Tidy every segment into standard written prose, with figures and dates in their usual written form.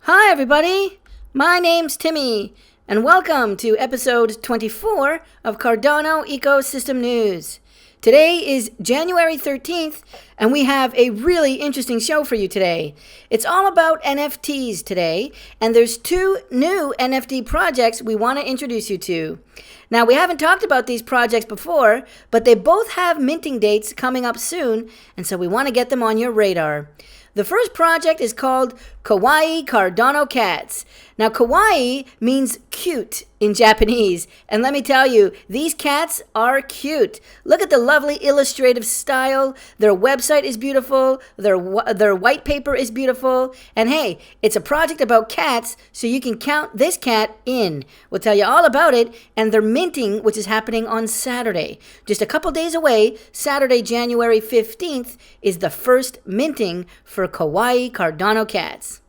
Hi, everybody. My name's Timmy, and welcome to episode 24 of Cardano Ecosystem News. Today is January 13th, and we have a really interesting show for you today. It's all about NFTs today, and there's two new NFT projects we want to introduce you to. Now, we haven't talked about these projects before, but they both have minting dates coming up soon, and so we want to get them on your radar. The first project is called Cawaii Cardano Cats. Now, kawaii means cute in Japanese, and let me tell you, these cats are cute. Look at the lovely illustrative style. Their website is beautiful. Their white paper is beautiful. And hey, it's a project about cats, so you can count this cat in. We'll tell you all about it, and their minting, which is happening on Saturday. Just a couple days away, Saturday, January 15th, is the first minting for Cawaii Cardano Cats.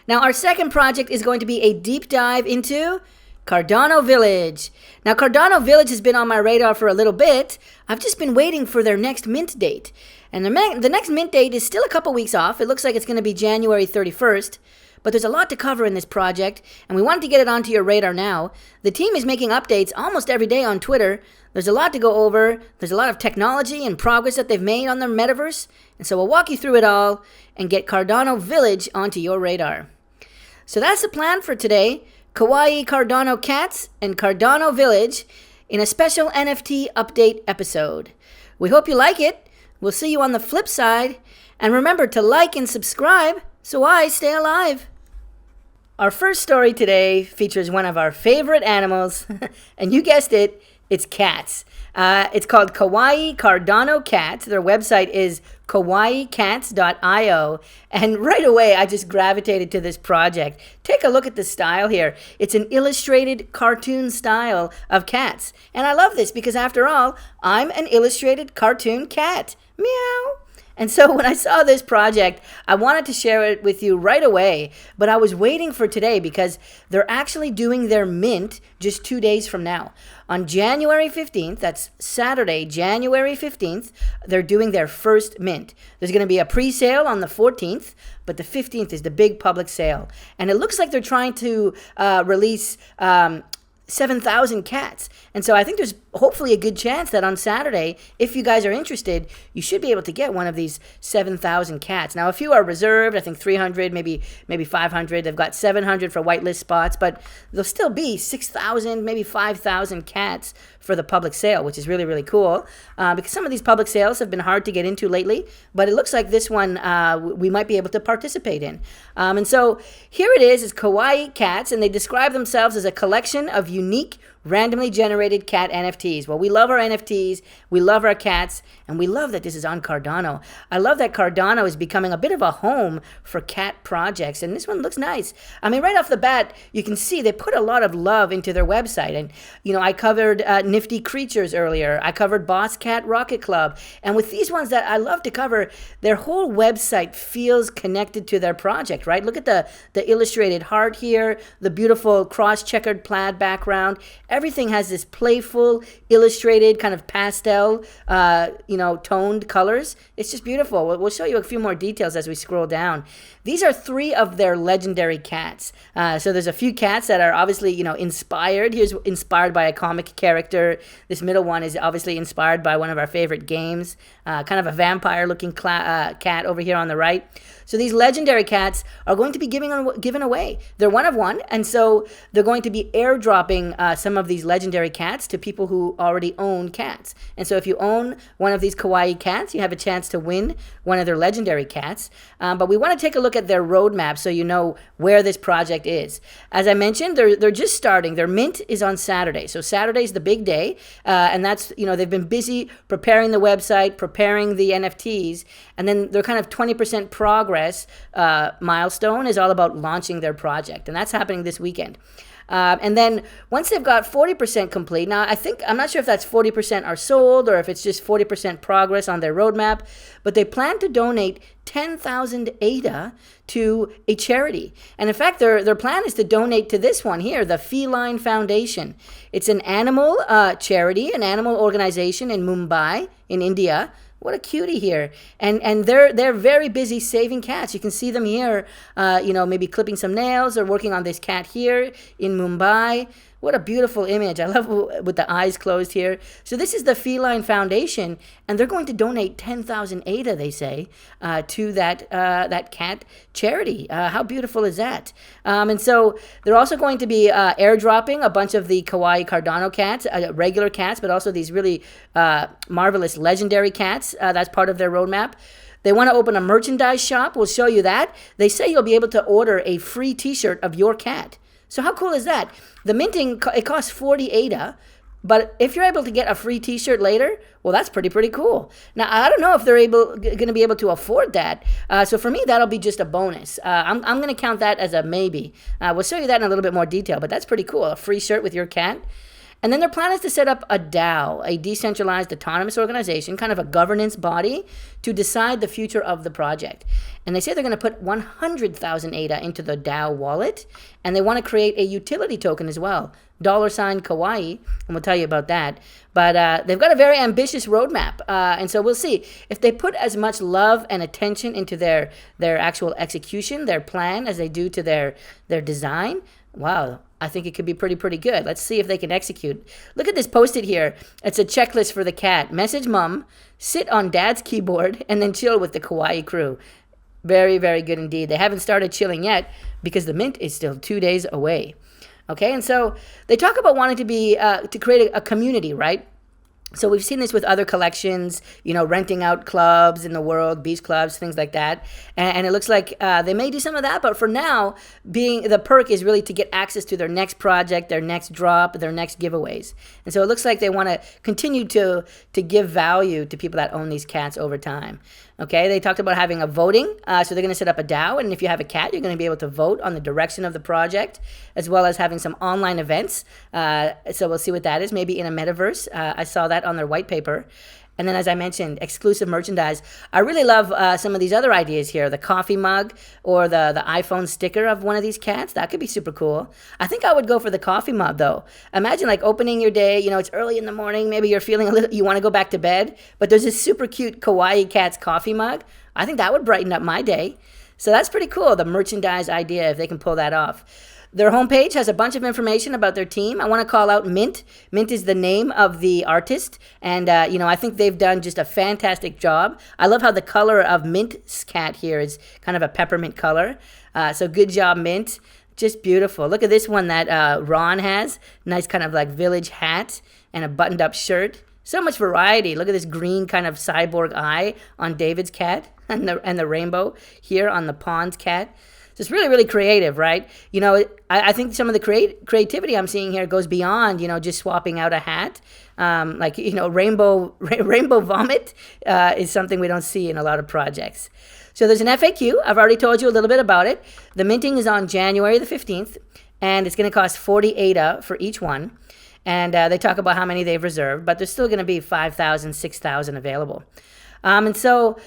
Now, our second project is going to be a deep dive into Cardano Village. Now, Cardano Village has been on my radar for a little bit. I've just been waiting for their next mint date. And the next mint date is still a couple weeks off. It looks like it's going to be January 31st. But there's a lot to cover in this project, and we wanted to get it onto your radar now. The team is making updates almost every day on Twitter. There's a lot to go over. There's a lot of technology and progress that they've made on their metaverse. And so we'll walk you through it all and get Cardano Village onto your radar. So that's the plan for today. Cawaii Cardano Cats and Cardano Village in a special NFT update episode. We hope you like it. We'll see you on the flip side. And remember to like and subscribe so I stay alive. Our first story today features one of our favorite animals, and you guessed it, it's cats. It's called Cawaii Cardano Cats. Their website is kawaiicats.io, and right away I just gravitated to this project. Take a look at the style here. It's an illustrated cartoon style of cats, and I love this because after all, I'm an illustrated cartoon cat. Meow. And so when I saw this project, I wanted to share it with you right away, but I was waiting for today because they're actually doing their mint just 2 days from now. On January 15th, that's Saturday, January 15th, they're doing their first mint. There's going to be a pre-sale on the 14th, but the 15th is the big public sale. And it looks like they're trying to release 7,000 cats. And so I think there's hopefully a good chance that on Saturday, if you guys are interested, you should be able to get one of these 7,000 cats. Now, a few are reserved, I think 300, maybe 500. They've got 700 for whitelist spots, but there'll still be 6,000, maybe 5,000 cats for the public sale, which is really, really cool because some of these public sales have been hard to get into lately, but it looks like this one we might be able to participate in. And so here it is Kawaii Cats, and they describe themselves as a collection of unique, randomly generated cat NFTs. Well, we love our NFTs, we love our cats, and we love that this is on Cardano. I love that Cardano is becoming a bit of a home for cat projects, and this one looks nice. I mean, right off the bat, you can see they put a lot of love into their website. And, you know, I covered Nifty Creatures earlier. I covered Boss Cat Rocket Club. And with these ones that I love to cover, their whole website feels connected to their project, right? Look at the illustrated heart here, the beautiful cross-checkered plaid background. Everything has this playful, illustrated, kind of pastel, toned colors. It's just beautiful. We'll show you a few more details as we scroll down. These are 3 of their legendary cats. So there's a few cats that are obviously, inspired. Here's inspired by a comic character. This middle one is obviously inspired by one of our favorite games. Kind of a vampire-looking cat over here on the right. So these legendary cats are going to be given away. They're one of one, and so they're going to be airdropping some of these legendary cats to people who already own cats. And so if you own one of these kawaii cats, you have a chance to win one of their legendary cats. But we want to take a look at their roadmap so you know where this project is. As I mentioned, they're just starting. Their mint is on Saturday. So Saturday's the big day, and that's, they've been busy preparing the website, preparing the NFTs, and then they're kind of 20% progress milestone is all about launching their project, and that's happening this weekend. And then once they've got 40% complete, now I'm not sure if that's 40% are sold or if it's just 40% progress on their roadmap, but they plan to donate 10,000 ADA to a charity. And in fact, their plan is to donate to this one here, the Feline Foundation. It's an animal charity, an animal organization in Mumbai, in India, What a cutie here. And they're very busy saving cats. You can see them here, maybe clipping some nails or working on this cat here in Mumbai. What a beautiful image. I love with the eyes closed here. So this is the Feline Foundation, and they're going to donate 10,000 ADA, they say, to that cat charity. How beautiful is that? And so they're also going to be airdropping a bunch of the Cawaii Cardano cats, regular cats, but also these really marvelous legendary cats. That's part of their roadmap. They want to open a merchandise shop. We'll show you that. They say you'll be able to order a free t-shirt of your cat. So how cool is that? The minting, it costs 40 ADA, but if you're able to get a free t-shirt later, well, that's pretty cool. Now, I don't know if they're going to be able to afford that. So for me, that'll be just a bonus. I'm going to count that as a maybe. We'll show you that in a little bit more detail, but that's pretty cool. A free shirt with your cat. And then their plan is to set up a DAO, a decentralized autonomous organization, kind of a governance body to decide the future of the project. And they say they're going to put 100,000 ADA into the DAO wallet, and they want to create a utility token as well, $Kawaii, and we'll tell you about that. But they've got a very ambitious roadmap, and so we'll see. If they put as much love and attention into their actual execution, their plan, as they do to their design, wow, I think it could be pretty good. Let's see if they can execute. Look at this post-it here. It's a checklist for the cat. Message mom, sit on dad's keyboard, and then chill with the Kawaii crew. Very good indeed. They haven't started chilling yet because the mint is still 2 days away. Okay, and so they talk about wanting to be to create a community, right? So we've seen this with other collections, renting out clubs in the world, beach clubs, things like that. And it looks like they may do some of that, but for now, the perk is really to get access to their next project, their next drop, their next giveaways. And so it looks like they want to continue to give value to people that own these cats over time. Okay, they talked about having a voting. So they're going to set up a DAO, and if you have a cat, you're going to be able to vote on the direction of the project, as well as having some online events. So we'll see what that is, maybe in a metaverse. I saw that on their white paper. And then, as I mentioned, exclusive merchandise. I really love some of these other ideas here. The coffee mug or the iPhone sticker of one of these cats. That could be super cool. I think I would go for the coffee mug, though. Imagine like opening your day. It's early in the morning. Maybe you're feeling you want to go back to bed. But there's this super cute Kawaii Cat's coffee mug. I think that would brighten up my day. So that's pretty cool, the merchandise idea, if they can pull that off. Their homepage has a bunch of information about their team. I want to call out Mint. Mint is the name of the artist. And, I think they've done just a fantastic job. I love how the color of Mint's cat here is kind of a peppermint color. So good job, Mint. Just beautiful. Look at this one that Ron has. Nice kind of like village hat and a buttoned up shirt. So much variety. Look at this green kind of cyborg eye on David's cat and the rainbow here on the Pond's cat. So it's really creative, right? I think some of the creativity I'm seeing here goes beyond, just swapping out a hat. Rainbow vomit is something we don't see in a lot of projects. So there's an FAQ. I've already told you a little bit about it. The minting is on January the 15th, and it's going to cost 40 ADA for each one. And they talk about how many they've reserved, but there's still going to be 5,000, 6,000 available. And so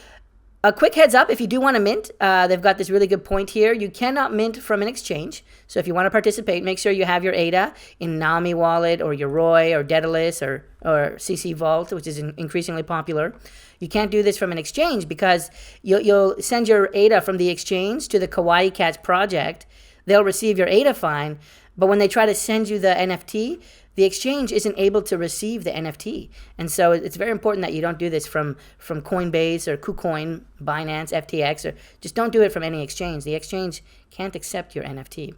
a quick heads up, if you do want to mint, they've got this really good point here. You cannot mint from an exchange. So if you want to participate, make sure you have your ADA in Nami Wallet or Yoroi or Daedalus or CC Vault, which is increasingly popular. You can't do this from an exchange because you'll send your ADA from the exchange to the Kawaii Cats project. They'll receive your ADA fine, but when they try to send you the NFT, the exchange isn't able to receive the NFT. And so it's very important that you don't do this from Coinbase or KuCoin, Binance, FTX, or just don't do it from any exchange. The exchange can't accept your NFT.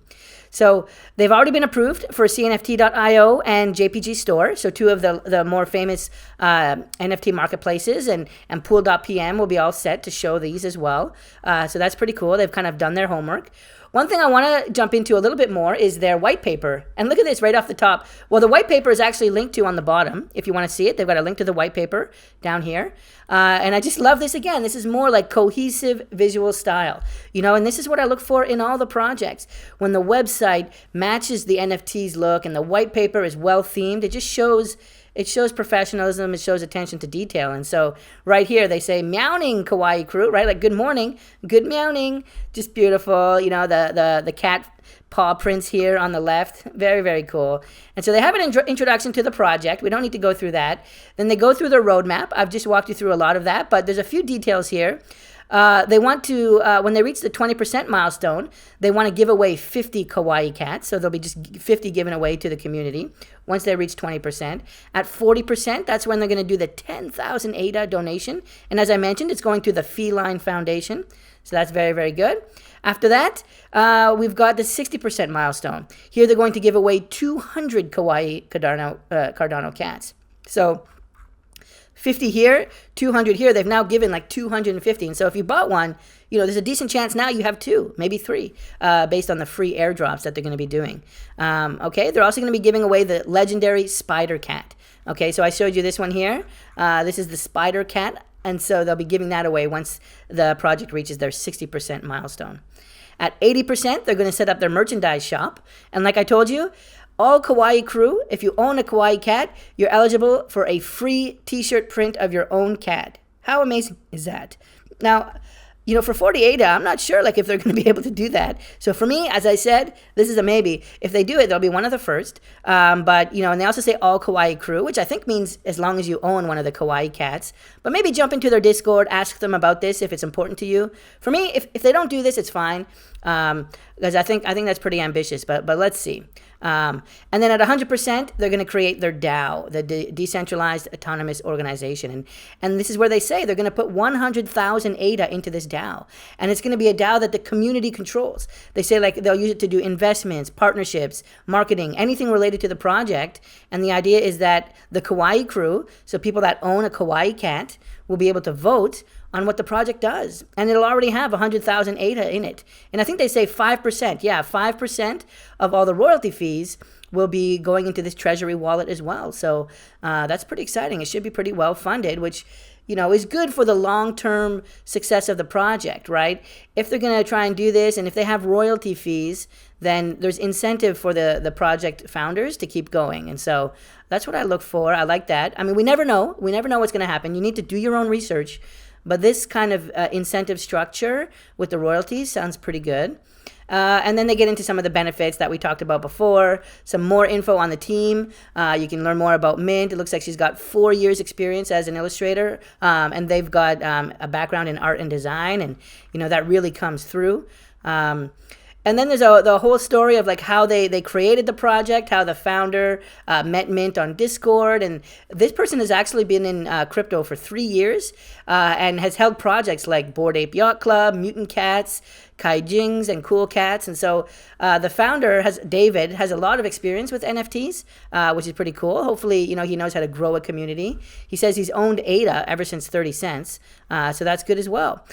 So they've already been approved for CNFT.io and JPG Store, so two of the more famous NFT marketplaces, and Pool.pm will be all set to show these as well. So that's pretty cool. They've kind of done their homework. One thing I want to jump into a little bit more is their white paper. And look at this right off the top. Well, the white paper is actually linked to on the bottom. If you want to see it, they've got a link to the white paper down here. And I just love this again. This is more like cohesive visual style. And this is what I look for in all the projects. When the website matches the NFT's look and the white paper is well themed, it just shows it shows professionalism, it shows attention to detail. And so right here they say meowing Kawaii crew, right? Like good morning, good meowing, just beautiful. You know, the cat paw prints here on the left, very, very cool. And so they have an introduction to the project. We don't need to go through that. Then they go through their roadmap. I've just walked you through a lot of that, but there's a few details here. They want to, when they reach the 20% milestone, they want to give away 50 Kawaii cats. So there'll be just 50 given away to the community once they reach 20%. At 40%, that's when they're going to do the 10,000 ADA donation. And as I mentioned, it's going to the Feline Foundation. So that's very, very good. After that, we've got the 60% milestone. Here they're going to give away 200 Kawaii Cardano cats. So 50 here, 200 here. They've now given like 250. And so if you bought one, you know, there's a decent chance now you have two, maybe three, based on the free airdrops that they're going to be doing. Okay, they're also going to be giving away the legendary spider cat. Okay, so I showed you this one here. This is the spider cat. And so they'll be giving that away once the project reaches their 60% milestone. At 80%, they're going to set up their merchandise shop. And like I told you, all Kawaii crew, if you own a Kawaii cat, you're eligible for a free t-shirt print of your own cat. How amazing is that? Now, you know, for 40 ADA, I'm not sure like if they're going to be able to do that. So for me, as I said, this is a maybe. If they do it, they'll be one of the first. But, you know, and they also say all Kawaii crew, which I think means as long as you own one of the Kawaii cats. But maybe jump into their Discord, ask them about this if it's important to you. For me, if they don't do this, it's fine. Because I think that's pretty ambitious. But let's see. And then at 100%, they're going to create their DAO, the Decentralized Autonomous Organization. And this is where they say they're going to put 100,000 ADA into this DAO. And it's going to be a DAO that the community controls. They say like they'll use it to do investments, partnerships, marketing, anything related to the project. And the idea is that the Kawaii crew, so people that own a Kawaii cat, will be able to vote on what the project does. And it'll already have 100,000 ADA in it. And I think they say 5%. Yeah, 5% of all the royalty fees will be going into this treasury wallet as well. So that's pretty exciting. It should be pretty well funded, which, you know, is good for the long-term success of the project, right? If they're going to try and do this, and if they have royalty fees, then there's incentive for the project founders to keep going. And so that's what I look for. I like that. I mean, we never know. We never know what's going to happen. You need to do your own research. But this kind of incentive structure with the royalties sounds pretty good. And then they get into some of the benefits that we talked about before, some more info on the team. You can learn more about Mint. It looks like she's got 4 years experience as an illustrator, and they've got a background in art and design, and you know that really comes through. And then there's the whole story of like how they created the project, how the founder met Mint on Discord. And this person has actually been in crypto for 3 years and has held projects like Bored Ape Yacht Club, Mutant Cats, Kaijings, and Cool Cats. And so the founder, David, has a lot of experience with NFTs, which is pretty cool. Hopefully, you know, he knows how to grow a community. He says he's owned ADA ever since 30 cents. So that's good as well.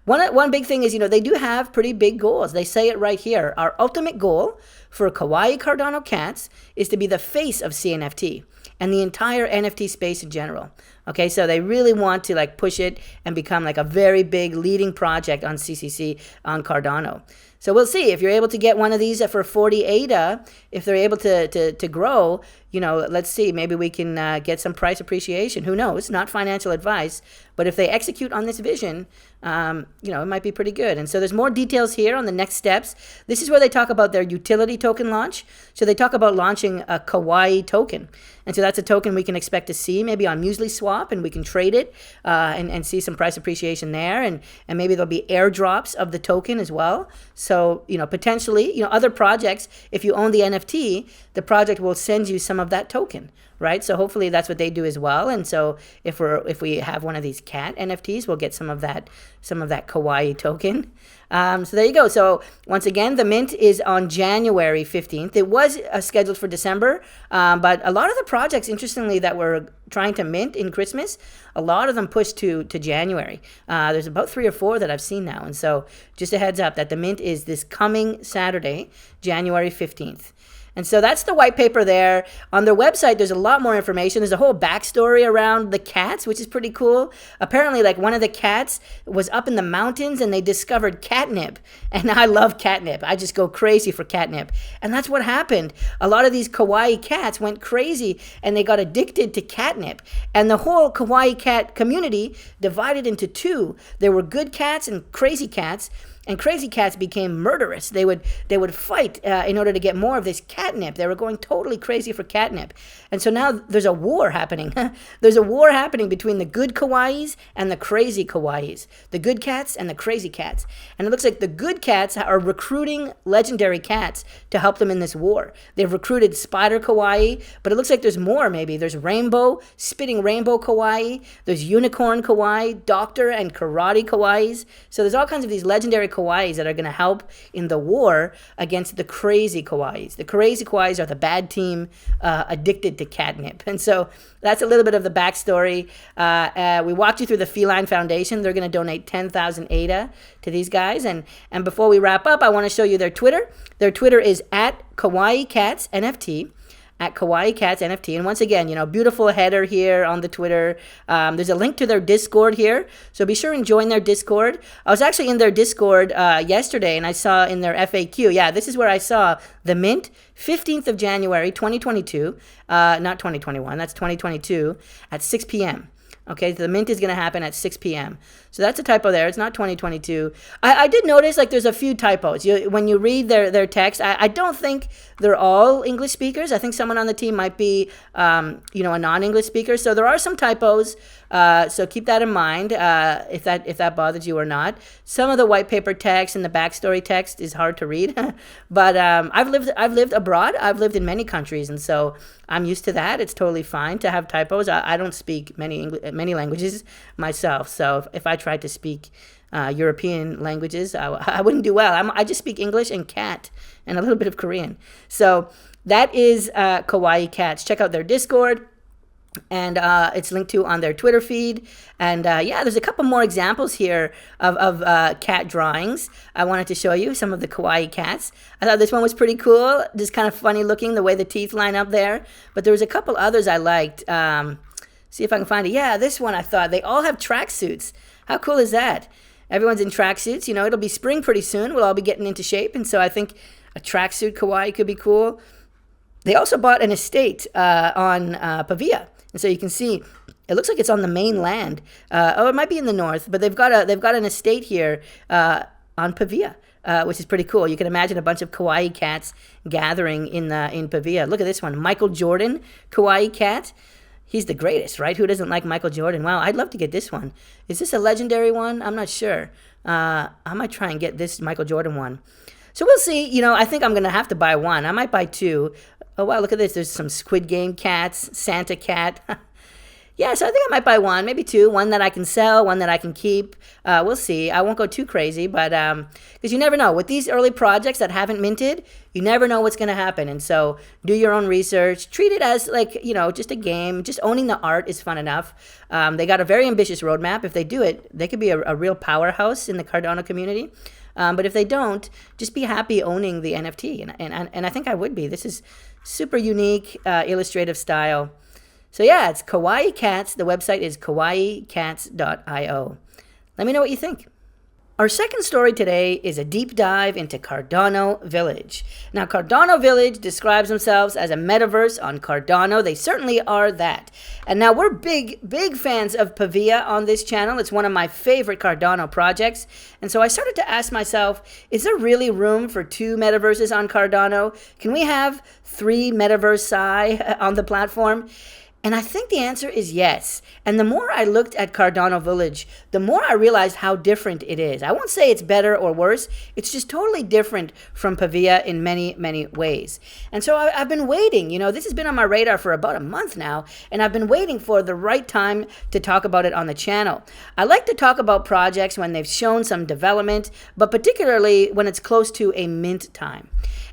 One big thing is, you know, they do have pretty big goals. They say it right here. Our ultimate goal for Kawaii Cardano cats is to be the face of CNFT and the entire NFT space in general. Okay, so they really want to like push it and become like a very big leading project on CCC on Cardano. So we'll see if you're able to get one of these for 40 ADA, if they're able to grow, you know, let's see, maybe we can get some price appreciation. Who knows? Not financial advice, but if they execute on this vision, you know, it might be pretty good. And so there's more details here on the next steps. This is where they talk about their utility token launch. So they talk about launching a Kawaii token. And so that's a token we can expect to see maybe on Muesli Swap, and we can trade it and see some price appreciation there. And maybe there'll be airdrops of the token as well. So, you know, potentially, you know, other projects, if you own the NFT, the project will send you some of that token, right? So hopefully that's what they do as well. And so if we have one of these cat NFTs, we'll get some of that Kawaii token. So there you go. So once again, the mint is on January 15th. It was scheduled for December, but a lot of the projects, interestingly, that were trying to mint in Christmas, a lot of them pushed to January. There's about 3 or 4 that I've seen now. And so just a heads up that the mint is this coming Saturday, January 15th. And so that's the white paper there. On their website, there's a lot more information. There's a whole backstory around the cats, which is pretty cool. Apparently, like one of the cats was up in the mountains and they discovered catnip. And I love catnip. I just go crazy for catnip. And that's what happened. A lot of these kawaii cats went crazy and they got addicted to catnip. And the whole kawaii cat community divided into two. There were good cats and crazy cats. And crazy cats became murderous. They would fight in order to get more of this catnip. They were going totally crazy for catnip. And so now there's a war happening. There's a war happening between the good kawaiis and the crazy kawaiis. The good cats and the crazy cats. And it looks like the good cats are recruiting legendary cats to help them in this war. They've recruited spider kawaii, but it looks like there's more maybe. There's rainbow, spitting rainbow kawaii. There's unicorn kawaii, doctor and karate kawaiis. So there's all kinds of these legendary kawaiis that are going to help in the war against the crazy kawaiis. The crazy kawaiis are the bad team addicted to catnip. And so that's a little bit of the backstory. We walked you through the Feline Foundation. They're going to donate 10,000 ADA to these guys. And before we wrap up, I want to show you their Twitter. Their Twitter is at Cawaii Cats NFT. At Cawaii Cats NFT. And once again, beautiful header here on the Twitter. There's a link to their Discord here. So be sure and join their Discord. I was actually in their Discord yesterday and I saw in their FAQ. Yeah, this is where I saw the mint, 15th of January, 2022. Not 2021, that's 2022 at 6 p.m. Okay, so the mint is going to happen at 6 p.m. So that's a typo there. It's not 2022. I did notice like there's a few typos. When you read their text, I don't think they're all English speakers. I think someone on the team might be, a non-English speaker. So there are some typos. So keep that in mind if that bothers you or not. Some of the white paper text and the backstory text is hard to read. But I've lived abroad. I've lived in many countries, and so I'm used to that. It's totally fine to have typos. I don't speak many languages myself. So if I tried to speak European languages, I wouldn't do well. I just speak English and cat and a little bit of Korean. So that is Cawaii Cats. Check out their Discord. And it's linked to on their Twitter feed. And there's a couple more examples here of cat drawings. I wanted to show you some of the kawaii cats. I thought this one was pretty cool. Just kind of funny looking, the way the teeth line up there. But there was a couple others I liked. See if I can find it. Yeah, this one I thought. They all have tracksuits. How cool is that? Everyone's in tracksuits. It'll be spring pretty soon. We'll all be getting into shape. And so I think a tracksuit kawaii could be cool. They also bought an estate on Pavia. And so you can see, it looks like it's on the mainland. It might be in the north, but they've got an estate here on Pavia, which is pretty cool. You can imagine a bunch of kawaii cats gathering in Pavia. Look at this one, Michael Jordan kawaii cat. He's the greatest, right? Who doesn't like Michael Jordan? Wow, I'd love to get this one. Is this a legendary one? I'm not sure. I might try and get this Michael Jordan one. So we'll see. I think I'm going to have to buy one. I might buy two. Oh, wow, look at this. There's some Squid Game cats, Santa cat. Yeah, so I think I might buy one, maybe two. One that I can sell, one that I can keep. We'll see. I won't go too crazy, but because you never know. With these early projects that haven't minted, you never know what's going to happen. And so do your own research. Treat it as just a game. Just owning the art is fun enough. They got a very ambitious roadmap. If they do it, they could be a real powerhouse in the Cardano community. But if they don't, just be happy owning the NFT. And I think I would be. This is super unique, illustrative style. So yeah, it's Cawaii Cats. The website is kawaiicats.io. Let me know what you think. Our second story today is a deep dive into Cardano Village. Now, Cardano Village describes themselves as a metaverse on Cardano. They certainly are that. And now we're big fans of Pavia on this channel. It's one of my favorite Cardano projects. And so I started to ask myself, is there really room for two metaverses on Cardano? Can we have 3 metaverse on the platform? And I think the answer is yes. And the more I looked at Cardano Village, the more I realized how different it is. I won't say it's better or worse. It's just totally different from Pavia in many, many ways. And so I've been waiting. This has been on my radar for about a month now, and I've been waiting for the right time to talk about it on the channel. I like to talk about projects when they've shown some development, but particularly when it's close to a mint time.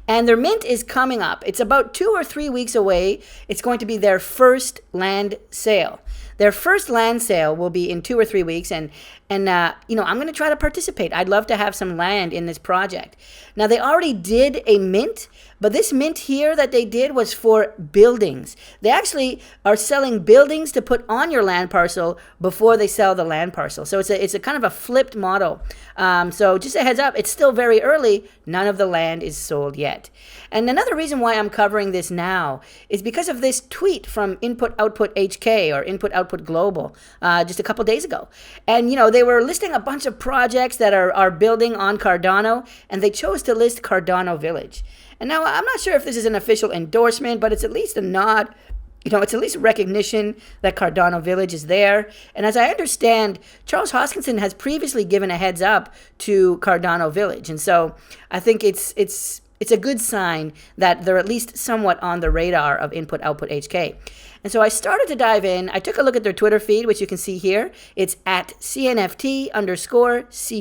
And their mint is coming up. It's about 2 or 3 weeks away. It's going to be their first land sale. Their first land sale will be in 2 or 3 weeks, and I'm going to try to participate. I'd love to have some land in this project. Now, they already did a mint, but this mint here that they did was for buildings. They actually are selling buildings to put on your land parcel before they sell the land parcel. So it's a kind of a flipped model. So just a heads up, it's still very early. None of the land is sold yet. And another reason why I'm covering this now is because of this tweet from Input Output HK or Input Output Global just a couple days ago. And, they were listing a bunch of projects that are building on Cardano, and they chose to list Cardano Village. And now I'm not sure if this is an official endorsement, but it's at least a nod. It's at least recognition that Cardano Village is there. And as I understand, Charles Hoskinson has previously given a heads up to Cardano Village. And so I think it's a good sign that they're at least somewhat on the radar of Input Output HK. And so I started to dive in. I took a look at their Twitter feed, which you can see here. It's at CNFT_C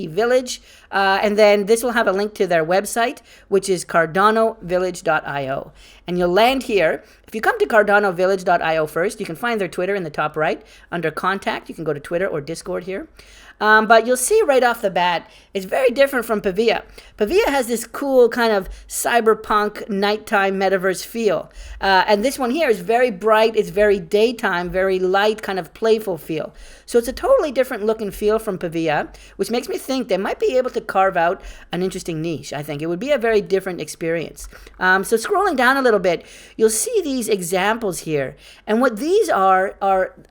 Village. And then this will have a link to their website, which is cardanovillage.io. And you'll land here. If you come to cardanovillage.io first, you can find their Twitter in the top right. Under contact, you can go to Twitter or Discord here. But you'll see right off the bat, it's very different from Pavia. Pavia has this cool kind of cyberpunk nighttime metaverse feel. And this one here is very bright, it's very daytime, very light, kind of playful feel. So it's a totally different look and feel from Pavia, which makes me think they might be able to carve out an interesting niche. I think it would be a very different experience. So scrolling down a little bit, you'll see these examples here. And what these are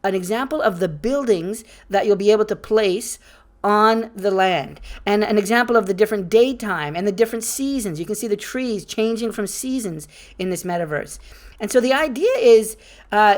an example of the buildings that you'll be able to place on the land, and an example of the different daytime and the different seasons. You can see the trees changing from seasons in this metaverse. And so the idea is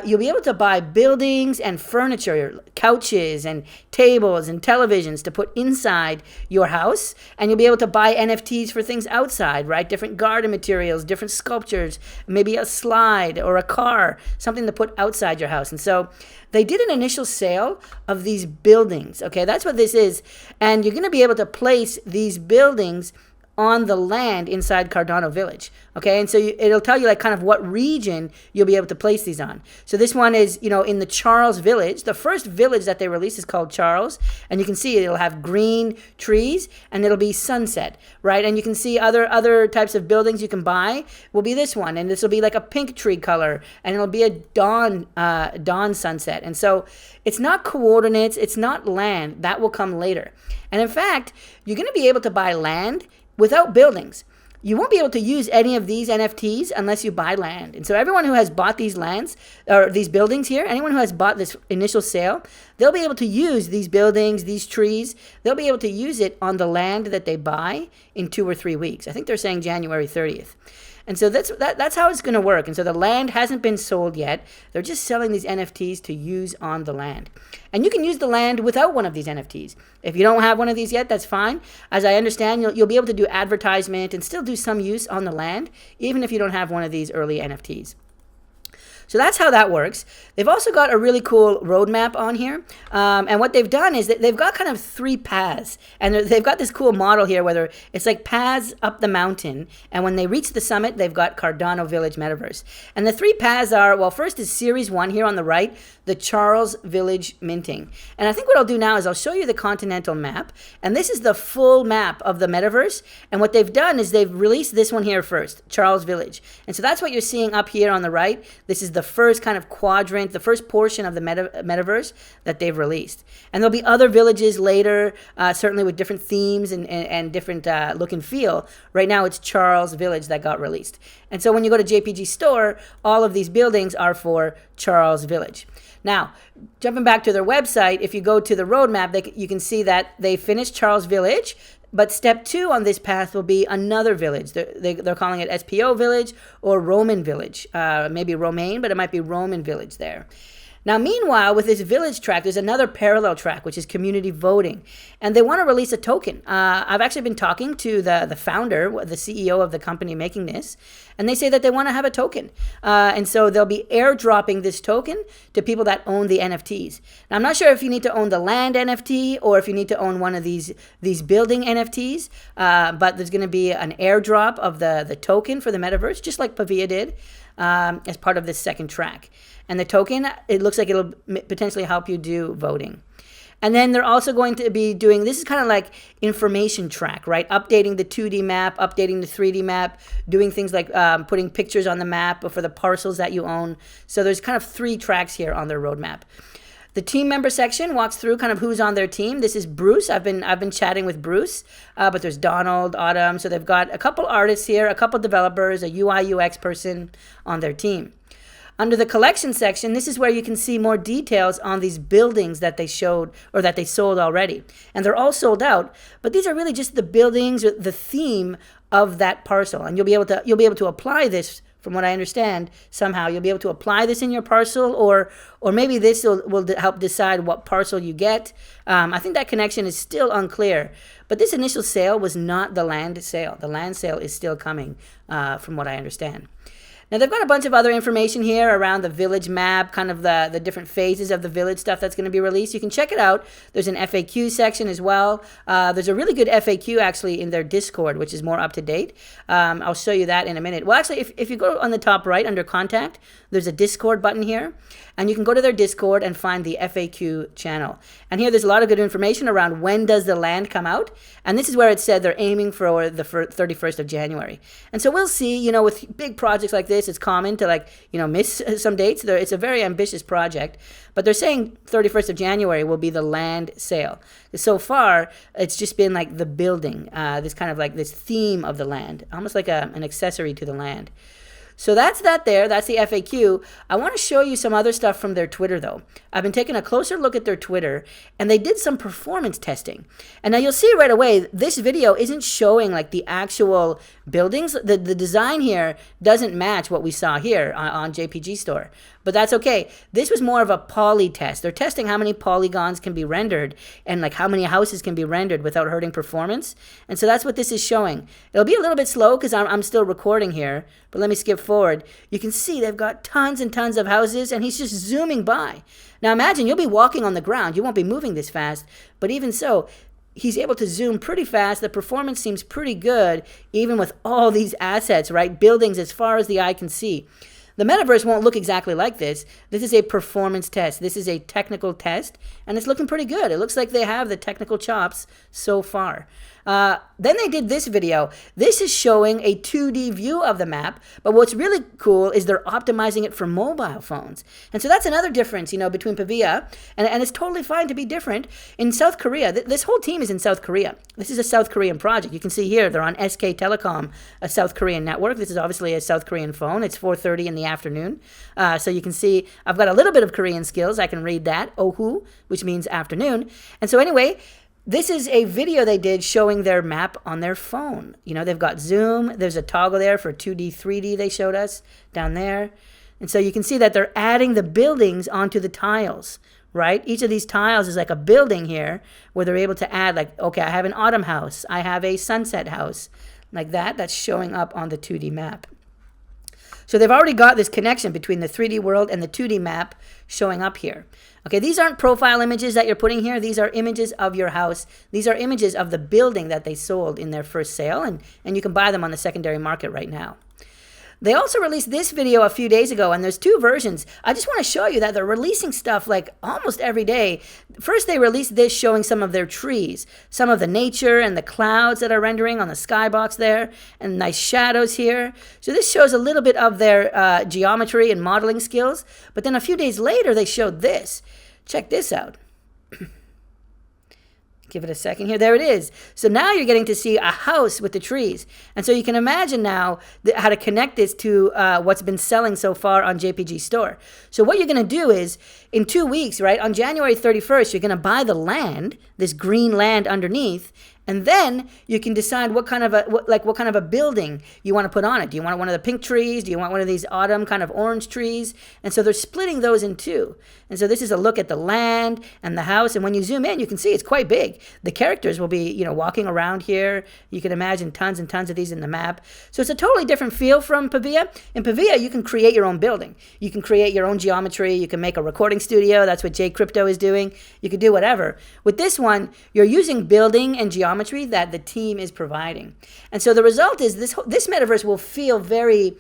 you'll be able to buy buildings and furniture, couches and tables and televisions to put inside your house. And you'll be able to buy NFTs for things outside, right? Different garden materials, different sculptures, maybe a slide or a car, something to put outside your house. And so they did an initial sale of these buildings. Okay, that's what this is. And you're going to be able to place these buildings on the land inside Cardano Village. Okay, and so it'll tell you like kind of what region you'll be able to place these on. So this one is, in the Charles Village. The first village that they released is called Charles, and you can see it'll have green trees and it'll be sunset, right? And you can see other types of buildings you can buy will be this one, and this will be like a pink tree color, and it'll be a dawn sunset. And so it's not coordinates, it's not land. That will come later. And in fact, you're going to be able to buy land without buildings. You won't be able to use any of these NFTs unless you buy land. And so everyone who has bought these lands or these buildings here, anyone who has bought this initial sale, they'll be able to use these buildings, these trees. They'll be able to use it on the land that they buy in 2 or 3 weeks. I think they're saying January 30th. And so that's how it's going to work. And so the land hasn't been sold yet. They're just selling these NFTs to use on the land. And you can use the land without one of these NFTs. If you don't have one of these yet, that's fine. As I understand, you'll be able to do advertisement and still do some use on the land, even if you don't have one of these early NFTs. So that's how that works. They've also got a really cool roadmap on here. And what they've done is that they've got kind of 3 paths. And they've got this cool model here where it's like paths up the mountain. And when they reach the summit, they've got Cardano Village Metaverse. And the 3 paths are, well, first is Series 1 here on the right, the Charles Village minting. And I think what I'll do now is I'll show you the continental map. And this is the full map of the metaverse. And what they've done is they've released this one here first, Charles Village. And so that's what you're seeing up here on the right. This is the first kind of quadrant, the first portion of the metaverse that they've released. And there'll be other villages later, certainly with different themes and different look and feel. Right now it's Charles Village that got released. And so when you go to JPG Store, all of these buildings are for Charles Village. Now, jumping back to their website, if you go to the roadmap, you can see that they finished Charles Village. But step 2 on this path will be another village. They're calling it SPO Village or Roman Village. Maybe Romaine, but it might be Roman Village there. Now, meanwhile, with this village track, there's another parallel track, which is community voting. And they want to release a token. I've actually been talking to the founder, the CEO of the company making this, and they say that they want to have a token. And so they'll be airdropping this token to people that own the NFTs. Now, I'm not sure if you need to own the land NFT or if you need to own one of these building NFTs, but there's going to be an airdrop of the token for the metaverse, just like Pavia did. as part of this second track. And the token, it looks like it'll potentially help you do voting. And then they're also going to be doing, this is kind of like information track, right? Updating the 2D map, updating the 3D map, doing things like putting pictures on the map for the parcels that you own. So there's kind of 3 tracks here on their roadmap. The team member section walks through kind of who's on their team. This is Bruce. I've been chatting with Bruce, but there's Donald, Autumn. So they've got a couple artists here, a couple developers, a UI UX person on their team. Under the collection section, this is where you can see more details on these buildings that they showed or that they sold already. And they're all sold out, but these are really just the buildings or the theme of that parcel. And you'll be able to apply this, from what I understand, somehow. You'll be able to apply this in your parcel, or maybe this will help decide what parcel you get. I think that connection is still unclear. But this initial sale was not the land sale. The land sale is still coming, from what I understand. Now, they've got a bunch of other information here around the village map, kind of the different phases of the village stuff that's going to be released. You can check it out. There's an FAQ section as well. There's a really good FAQ, actually, in their Discord, which is more up to date. I'll show you that in a minute. Well, actually, if you go on the top right under Contact, there's a Discord button here. And you can go to their Discord and find the FAQ channel. And here there's a lot of good information around when does the land come out. And this is where it said they're aiming for the 31st of January. And so we'll see, with big projects like this, it's common to miss some dates. It's a very ambitious project. But they're saying 31st of January will be the land sale. So far, it's just been like the building, this kind of like this theme of the land, almost like an accessory to the land. So that's that there. That's the FAQ. I want to show you some other stuff from their Twitter, though. I've been taking a closer look at their Twitter, and they did some performance testing. And now you'll see right away, this video isn't showing like the actual buildings. The design here doesn't match what we saw here on JPG Store. But that's okay. This was more of a poly test. They're testing how many polygons can be rendered and like how many houses can be rendered without hurting performance. And so that's what this is showing. It'll be a little bit slow because I'm still recording here. But let me skip forward. You can see they've got tons and tons of houses, and he's just zooming by. Now imagine you'll be walking on the ground. You won't be moving this fast. But even so, he's able to zoom pretty fast. The performance seems pretty good, even with all these assets, right? Buildings as far as the eye can see. The metaverse won't look exactly like this. This is a performance test. This is a technical test, and it's looking pretty good. It looks like they have the technical chops so far. Then they did this video. This is showing a 2D view of the map, but what's really cool is they're optimizing it for mobile phones. And so that's another difference, between Pavia, and it's totally fine to be different. In South Korea, this whole team is in South Korea. This is a South Korean project. You can see here, they're on SK Telecom, a South Korean network. This is obviously a South Korean phone. It's 4:30 in the afternoon. So you can see I've got a little bit of Korean skills. I can read that, ohu, which means afternoon. And so anyway, this is a video they did showing their map on their phone. They've got zoom. There's a toggle there for 2D, 3D they showed us down there. And so you can see that they're adding the buildings onto the tiles, right? Each of these tiles is like a building here where they're able to add like, okay, I have an autumn house. I have a sunset house like that. That's showing up on the 2D map. So they've already got this connection between the 3D world and the 2D map showing up here. Okay, these aren't profile images that you're putting here. These are images of your house. These are images of the building that they sold in their first sale, and you can buy them on the secondary market right now. They also released this video a few days ago, and there's 2 versions. I just want to show you that they're releasing stuff like almost every day. First, they released this showing some of their trees, some of the nature and the clouds that are rendering on the skybox there, and nice shadows here. So this shows a little bit of their geometry and modeling skills. But then a few days later, they showed this. Check this out. Give it a second here. There it is. So now you're getting to see a house with the trees. And so you can imagine now how to connect this to what's been selling so far on JPG Store. So what you're going to do is, in 2 weeks, right, on January 31st, you're going to buy the land, this green land underneath, and then you can decide what kind of a building you want to put on it. Do you want one of the pink trees? Do you want one of these autumn kind of orange trees? And so they're splitting those in 2. And so this is a look at the land and the house. And when you zoom in, you can see it's quite big. The characters will be, walking around here. You can imagine tons and tons of these in the map. So it's a totally different feel from Pavia. In Pavia, you can create your own building. You can create your own geometry. You can make a recording studio. That's what J Crypto is doing. You can do whatever. With this one, you're using building and geometry geometry that the team is providing. And so the result is this metaverse will feel very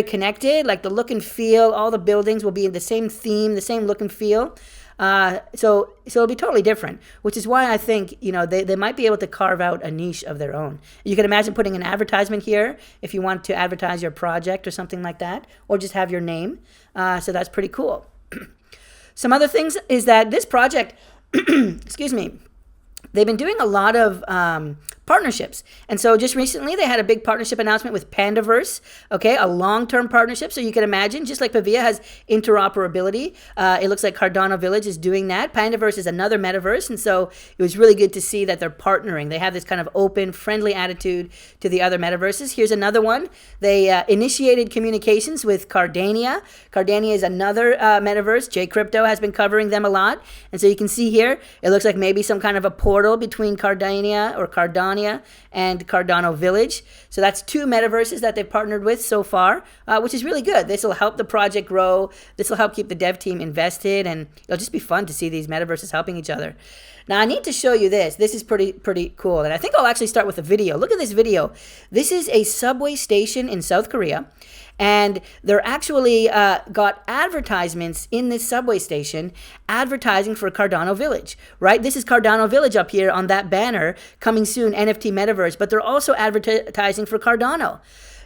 connected. Like the look and feel, all the buildings will be in the same theme, the same look and feel. So it'll be totally different, which is why I think, they might be able to carve out a niche of their own. You can imagine putting an advertisement here if you want to advertise your project or something like that, or just have your name. So that's pretty cool. Some other things is that this project, excuse me, they've been doing a lot of partnerships. And so just recently they had a big partnership announcement with Pandaverse, okay, a long-term partnership. So you can imagine, just like Pavia has interoperability, it looks like Cardano Village is doing that. Pandaverse is another metaverse. And so it was really good to see that they're partnering. They have this kind of open, friendly attitude to the other metaverses. Here's another one. They initiated communications with Cardania. Cardania is another metaverse. J-Crypto has been covering them a lot. And so you can see here, it looks like maybe some kind of a portal between Cardania and Cardano Village. So that's two metaverses that they've partnered with so far, which is really good. This will help the project grow. This will help keep the dev team invested, and it'll just be fun to see these metaverses helping each other. Now, I need to show you this. This is pretty cool, and I think I'll actually start with a video. Look at this video. This is a subway station in South Korea, and they're actually got advertisements in this subway station advertising for Cardano Village, right? This is Cardano Village up here on that banner, coming soon, NFT Metaverse, but they're also advertising for Cardano.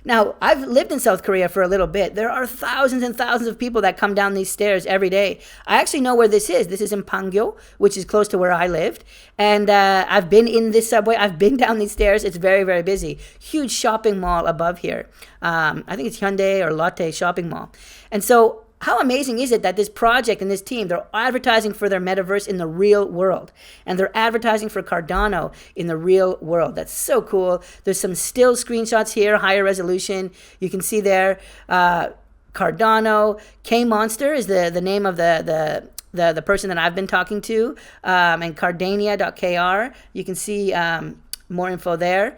Now, I've lived in South Korea for a little bit. There are thousands and thousands of people that come down these stairs every day. I actually know where this is. This is in Pangyo, which is close to where I lived. And I've been in this subway. I've been down these stairs. It's very, very busy. Huge shopping mall above here. I think it's Hyundai or Lotte shopping mall. And so how amazing is it that this project and this team, they're advertising for their metaverse in the real world, and they're advertising for Cardano in the real world. That's so cool. There's some still screenshots here, higher resolution. You can see there, Cardano. K-Monster is the name of the person that I've been talking to, and Cardania.kr. You can see more info there.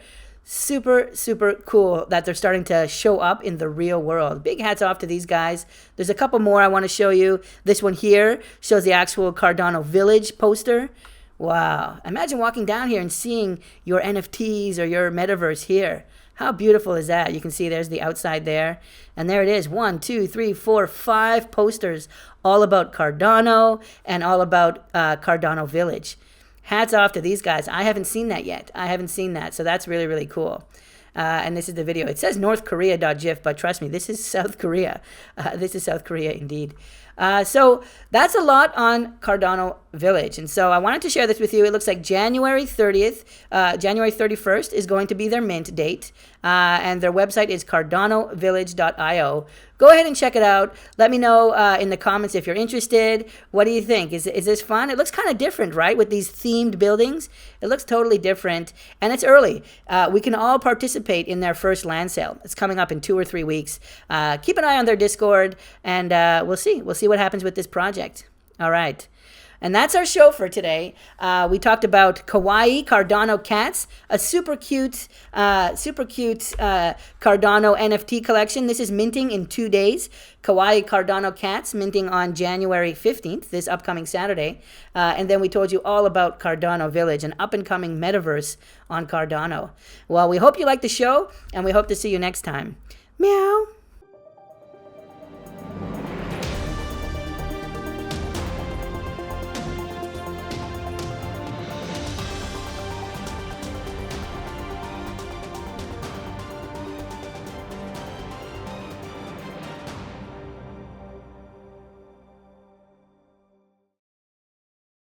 Super, super cool that they're starting to show up in the real world. Big hats off to these guys. There's a couple more I want to show you. This one here shows the actual Cardano Village poster. Wow. Imagine walking down here and seeing your NFTs or your metaverse here. How beautiful is that? You can see there's the outside there. And there it is. 1, 2, 3, 4, 5 posters all about Cardano and all about Cardano Village. Hats off to these guys. I haven't seen that yet. I haven't seen that. So that's really, really cool. And this is the video. It says North Korea.gif, but trust me, this is South Korea. This is South Korea indeed. So that's a lot on Cardano Village. And so I wanted to share this with you. It looks like January 30th, January 31st is going to be their mint date. And their website is cardanovillage.io. Go ahead and check it out. Let me know in the comments if you're interested. What do you think? Is this fun? It looks kind of different, right? With these themed buildings. It looks totally different. And it's early. We can all participate in their first land sale. It's coming up in 2 or 3 weeks. Keep an eye on their Discord, and we'll see. We'll see what happens with this project. All right. And that's our show for today. We talked about Cawaii Cardano cats, a super cute Cardano NFT collection. This is minting in 2 days. Cawaii Cardano cats minting on January 15th, this upcoming Saturday. And then we told you all about Cardano Village, an up-and-coming metaverse on Cardano. Well, we hope you liked the show, and we hope to see you next time. Meow.